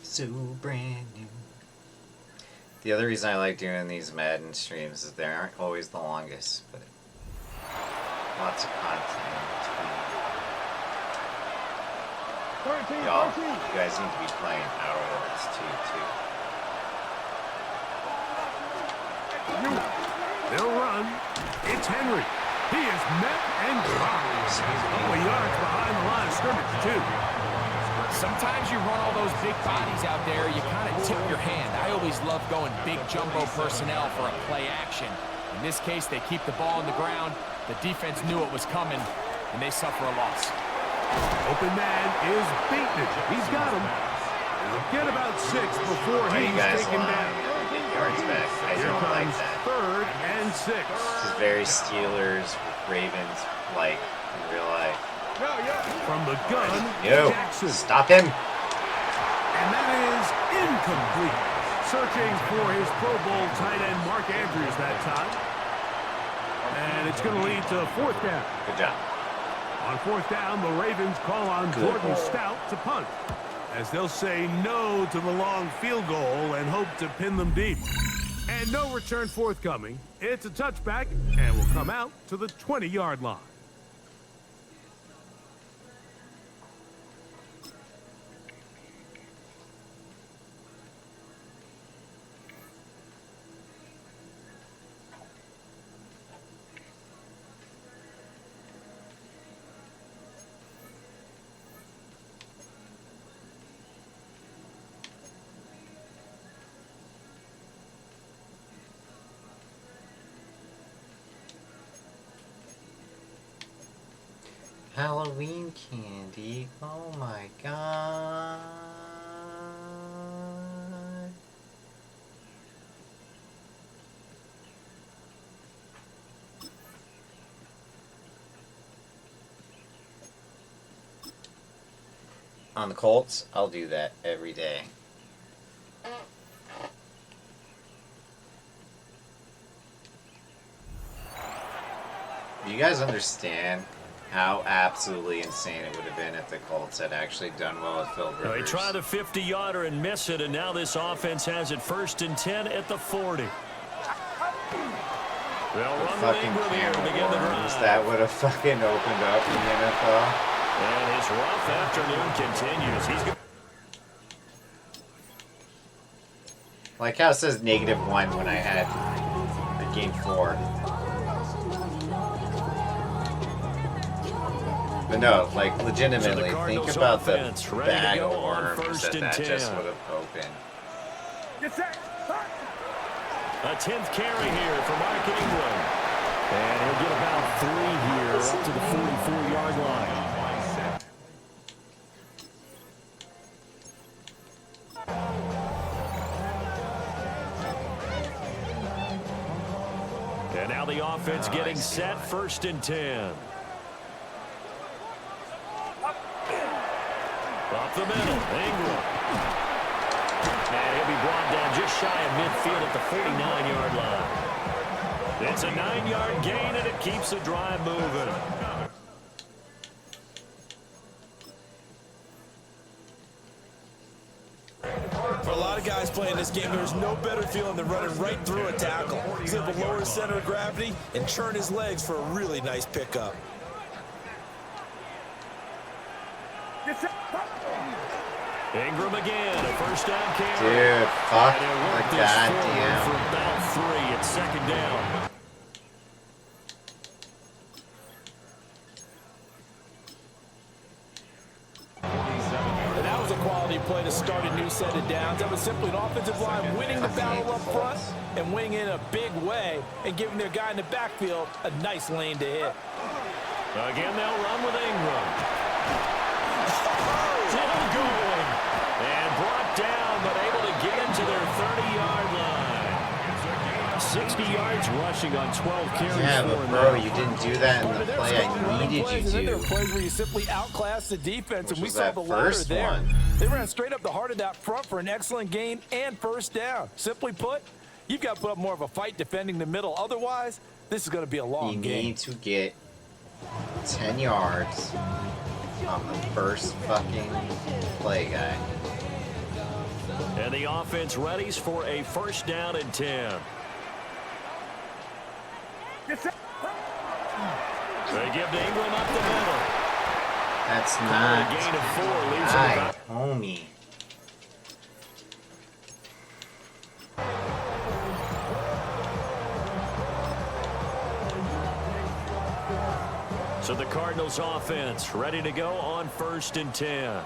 A: So brand new. The other reason I like doing these Madden streams is they aren't always the longest, but lots of content in between. Y'all, you guys need to be playing Outer Worlds too.
B: They'll run. It's Henry. He is met and dropped. A couple of yards behind the line of scrimmage, too.
F: Sometimes you run all those big bodies out there, you kind of tip your hand. I always love going big jumbo personnel for a play action. In this case, they keep the ball on the ground. The defense knew it was coming, and they suffer a loss.
B: Open man is beaten it. He's got him. He'll get about 6 before he's taken down.
A: Get yards back. I
B: Here
A: don't like
B: comes
A: that.
B: 3rd and 6.
A: This is very Steelers, Ravens like in real life.
B: From the gun,
A: Yo,
B: Jackson.
A: stop him.
B: And that is incomplete. Searching for his Pro Bowl tight end Mark Andrews that time. And it's going to lead to 4th down.
A: Good job.
B: On 4th down, the Ravens call on Jordan Stout to punt, as they'll say no to the long field goal and hope to pin them deep. And no return forthcoming. It's a touchback and will come out to the 20-yard line.
A: Halloween candy. Oh my god. On the Colts, I'll do that every day. Do you guys understand how absolutely insane it would have been if the Colts had actually done well with Phil Rivers?
G: They tried a 50-yarder and miss it, and now this offense has it 1st and 10 at the 40. They'll run with Ingram here to begin the drive.
A: That would have fucking opened up the NFL.
G: And his rough afternoon continues. He's good.
A: Like how it says -1 when I had the game 4. But no, like legitimately, think about the bag of worms that just would have opened.
G: A 10th carry here for Mark Ingram. And he'll get about 3 here up to the 44-yard line. And now the offense getting set, 1st and 10. Up the middle, Ingram. And he'll be brought down just shy of midfield at the 49-yard line. It's a 9-yard gain, and it keeps the drive moving.
H: For a lot of guys playing this game, there's no better feeling than running right through a tackle. He's able to lower his center of gravity and churn his legs for a really nice pickup.
G: Ingram again, a 1st down carry.
A: Dude, fuck
G: And he'll
A: the
G: work this forward
A: goddamn.
G: for about 3. It's 2nd down.
H: And that was a quality play to start a new set of downs. That was simply an offensive line winning the battle up front and winning in a big way and giving their guy in the backfield a nice lane to hit.
G: Again, they'll run with Ingram. Still going. And brought down, but able to get into their 30-yard line. 60 yards rushing on 12 carries.
A: Yeah, but bro, you didn't do that in the play I needed you
H: There were
A: to.
H: plays where you simply outclassed the defense, and we saw the latter
A: first
H: there.
A: one.
H: They ran straight up the heart of that front for an excellent gain and first down. Simply put, you've got to put up more of a fight defending the middle. Otherwise, this is going to be a long game.
A: You need to get 10 yards on the first fucking play, guy.
G: And the offense readies for a first down and 10. They give to Ingram up the middle.
A: That's not
G: A gain of 4 leaves him
A: right,
G: about.
A: homie.
G: So the Cardinals offense ready to go on first and 10. Now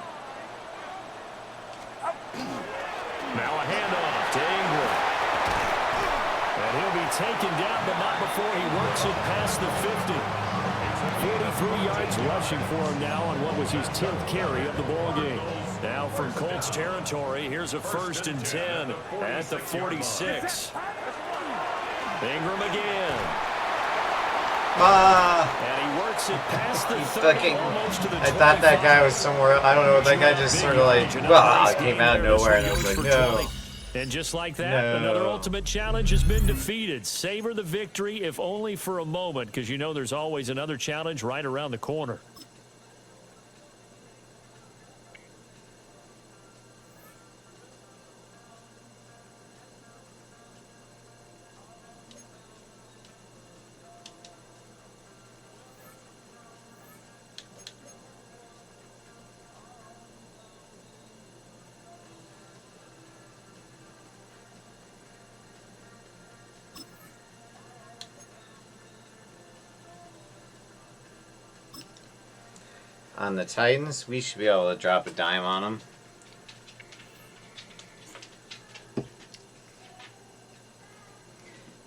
G: a handoff to Ingram. And he'll be taken down, but not before he works it past the 50. 43 yards rushing for him now on what was his 10th carry of the ball game. Now from Colts territory, here's a first and 10 at the 46. Ingram again. And he works it past the 30, almost to the 25.
A: I thought that guy was somewhere. I don't know. That guy just sort of like, came out of nowhere, and I was like, no.
G: And just like that, another ultimate challenge has been defeated. Savor the victory, if only for a moment, because you know there's always another challenge right around the corner.
A: On the Titans, we should be able to drop a dime on them.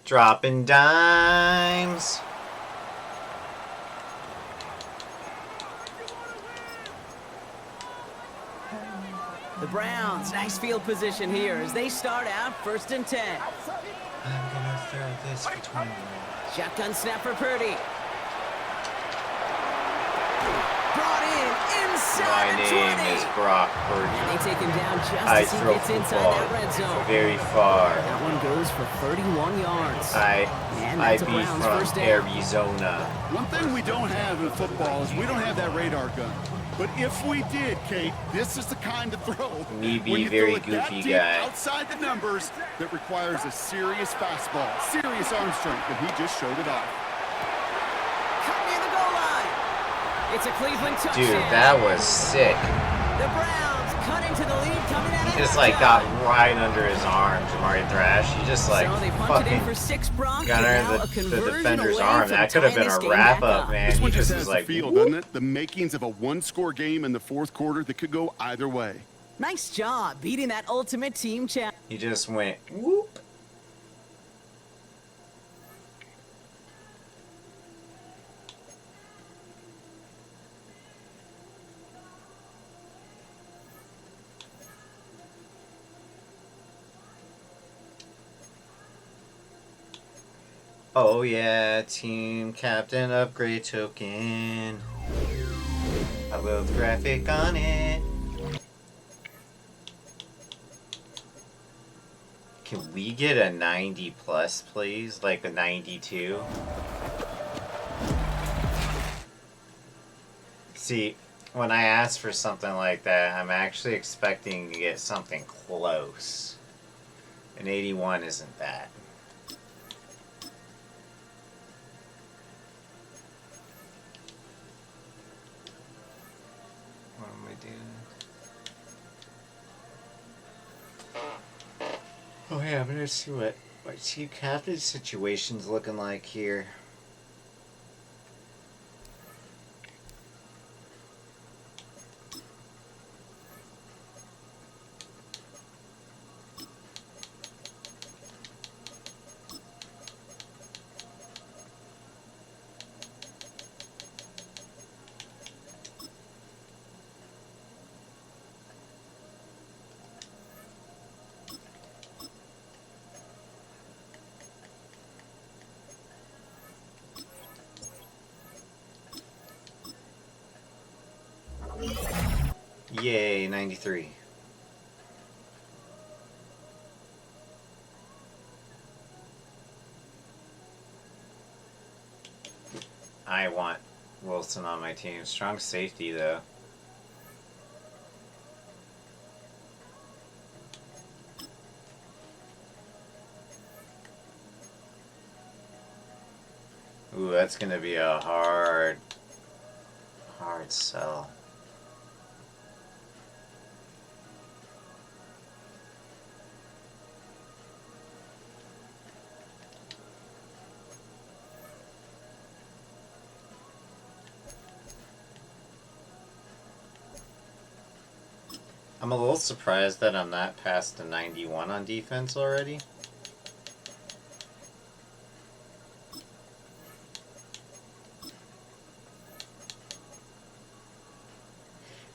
A: Dropping dimes.
D: The Browns, nice field position here as they start out first and 10.
A: I'm gonna throw this between them.
D: Shotgun snap for Purdy. Brought in inside
A: My
D: the
A: name
D: 20.
A: is Brock
D: And
A: Purdy.
D: they take him down just
A: I
D: as he
A: throw
D: gets inside
A: football
D: that red zone.
A: very far.
D: That one goes for 31 yards.
A: I
D: that's a
A: be
D: Browns
A: from
D: first down.
A: Arizona.
E: One thing we don't have in football is we don't have that radar gun. But if we did, Kate, this is the kind of throw.
A: Me be
E: when you
A: very
E: throw it that
A: goofy
E: deep
A: guy.
E: outside the numbers that requires a serious fastball, serious arm strength, and he just showed it off.
D: Cut near the goal line. It's a Cleveland touchdown.
A: Dude, that was sick.
D: The Browns cut into the lead coming out of
A: He just
D: the
A: like
D: gun.
A: got right under his arm, Jamari Thrash. He just like
D: So they punted in
A: fucking
D: for 6, Brock,
A: got
D: and now
A: under
D: a
A: the
D: conversion
A: defender's
D: away
A: arm.
D: from
A: That could have
D: tying
A: been
D: this
A: a
D: game
A: wrap
D: back
A: up, man.
E: This
A: He
E: one
A: just
E: just
A: was
E: has
A: like,
E: the feel,
A: whoop.
E: doesn't it? The makings of a one-score game in the fourth quarter that could go either way.
D: Nice job beating that ultimate team challenge.
A: He just went whoop. Oh yeah, team captain upgrade token. I will graphic on it. Can we get a 90 plus, please? Like a 92? See, when I ask for something like that, I'm actually expecting to get something close. An 81 isn't that. What am I doing? Oh yeah, I'm gonna see what team captain situation's looking like here. Yay, 93. I want Wilson on my team. Strong safety, though. Ooh, that's gonna be a hard sell. I'm a little surprised that I'm not past the 91 on defense already.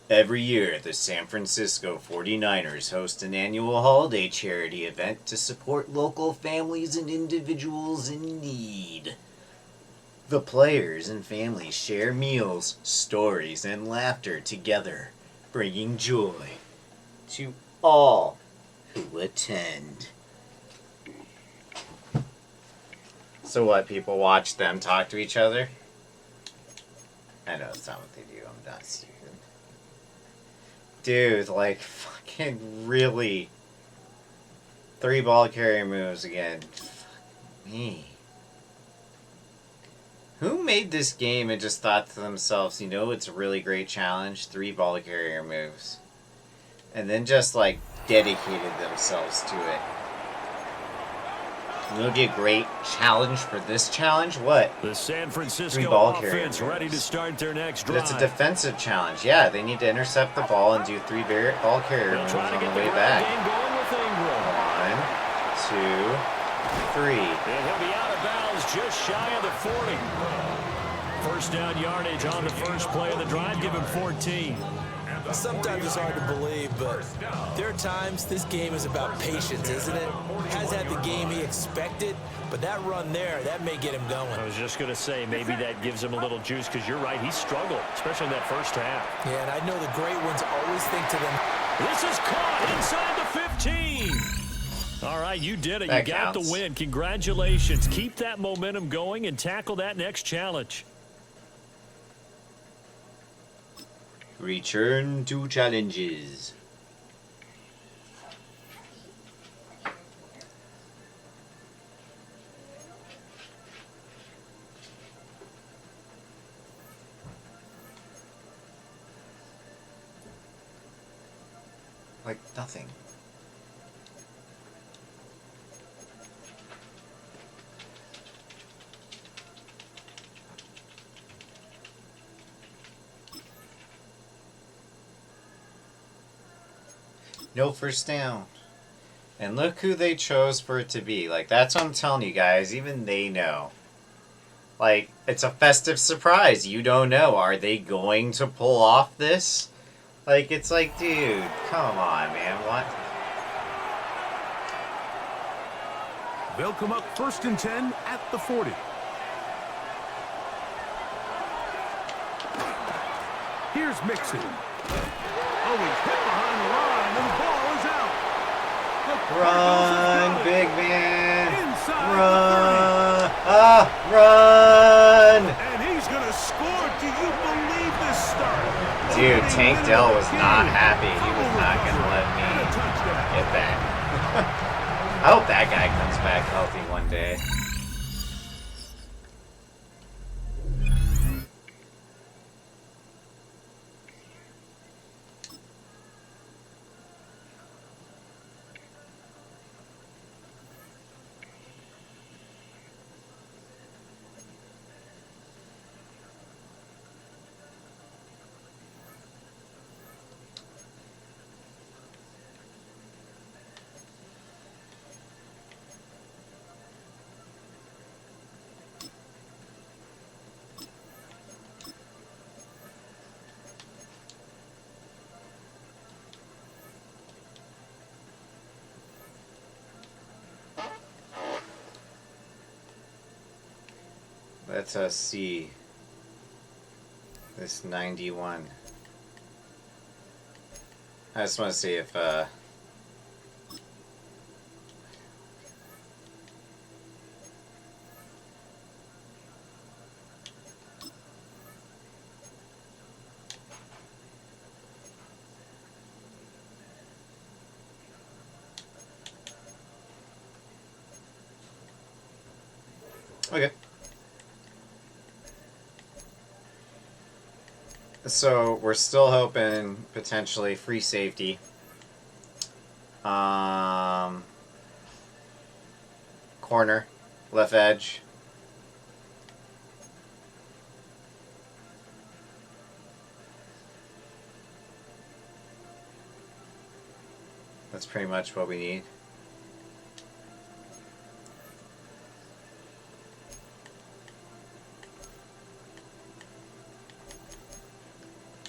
A: Every year, the San Francisco 49ers host an annual holiday charity event to support local families and individuals in need. The players and families share meals, stories, and laughter together, bringing joy to all who attend. So what, people watch them talk to each other? I know it's not what they do, I'm not stupid. Dude, like, fucking really. 3 ball carrier moves again. Fuck me. Who made this game and just thought to themselves, you know, it's a really great challenge? 3 ball carrier moves. And then just, like, dedicated themselves to it. It'll be a great challenge for this challenge? What?
G: The San Francisco offense ready to start their next drive.
A: But it's a defensive challenge. Yeah, they need to intercept the ball and do 3 ball carrier moves on the way back. 1, 2, 3.
G: And he'll be out of bounds just shy of the 40. First down yardage on the first play of the drive. Give him 14.
H: Sometimes it's hard to believe, but there are times this game is about patience, isn't it? Has had the game he expected, but that run there, that may get him going.
G: I was just going to say, maybe that gives him a little juice, because you're right, he struggled, especially in that first half.
H: Yeah, and I know the great ones always think to them.
G: This is caught inside the 15. All right, you did it.
A: That
G: you got
A: counts.
G: the win. Congratulations. Keep that momentum going and tackle that next challenge.
A: Return to challenges. Like nothing. No first down. And look who they chose for it to be. Like, that's what I'm telling you guys. Even they know. Like, it's a festive surprise. You don't know. Are they going to pull off this? Like, it's like, dude, come on, man. What?
B: They'll come up 1st and 10 at the 40. Here's Mixon. Oh, he's hit behind the line, and the ball is out.
A: Run, big man.
B: Inside
A: Run. Run.
B: and he's going to score. Do you believe this start?
A: Dude, Tank Dell was not happy. He was not going to let me get that. I hope that guy comes back healthy one day. Let's see this 91. I just want to see if okay. So we're still hoping potentially free safety. Corner, left edge. That's pretty much what we need.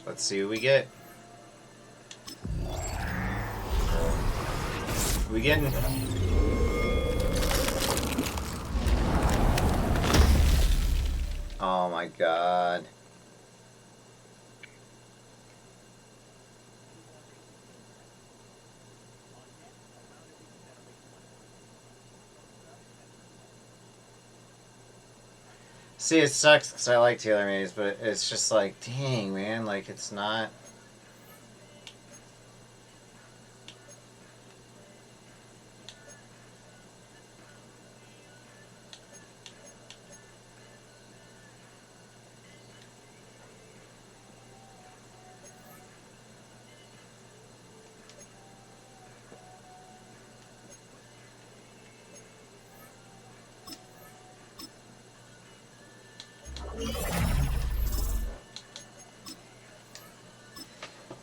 A: Let's see what we get. What we getting? Oh my god. See, it sucks because I like Taylor Mays, but it's just like, dang, man, like, it's not...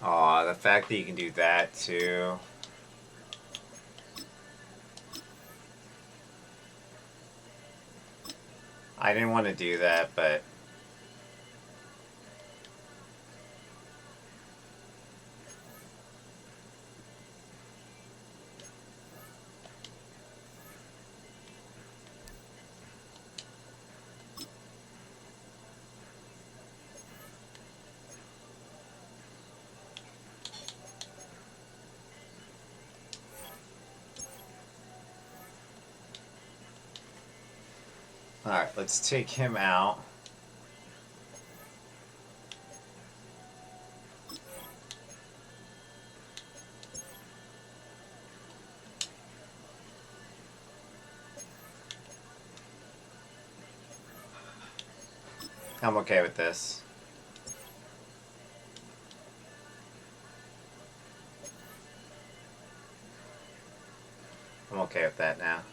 A: Aw, the fact that you can do that, too. I didn't want to do that, but... Alright, let's take him out. I'm okay with this. I'm okay with that now.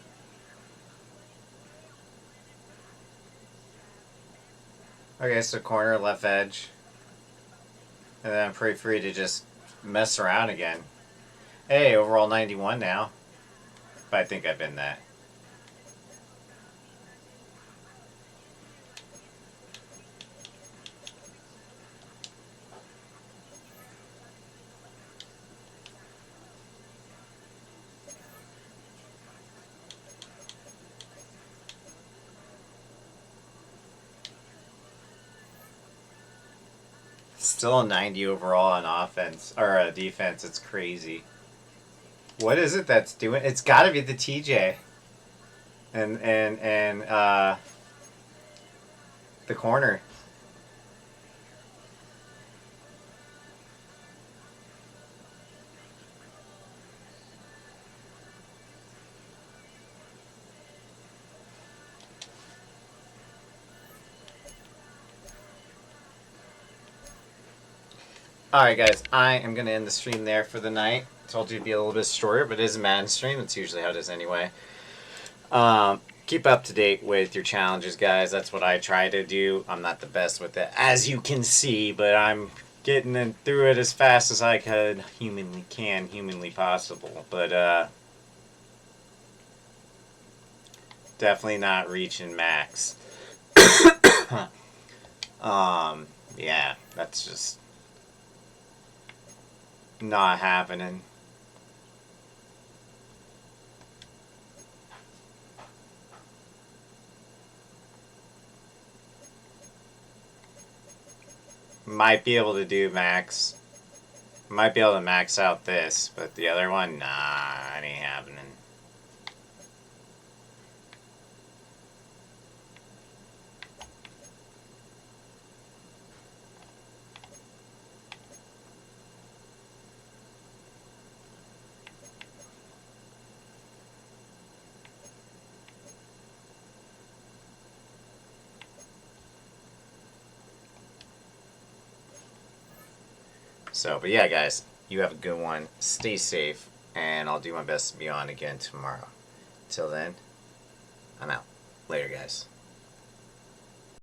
A: Okay, so corner, left edge. And then I'm pretty free to just mess around again. Hey, overall 91 now. But I think I've been that. Still a 90 overall on offense, or defense. It's crazy. What is it that's doing? It's got to be the TJ. And the corner. Alright guys, I am going to end the stream there for the night. Told you it'd be a little bit shorter, but it is a Madden stream. That's usually how it is anyway. Keep up to date with your challenges, guys. That's what I try to do. I'm not the best with it, as you can see, but I'm getting through it as fast as I could. Humanly possible. But, definitely not reaching max. Yeah, that's just not happening. Might be able to do max Might be able to max out this, but the other one, nah, that ain't happening. So, but yeah, guys, you have a good one. Stay safe, and I'll do my best to be on again tomorrow. Till then, I'm out. Later, guys.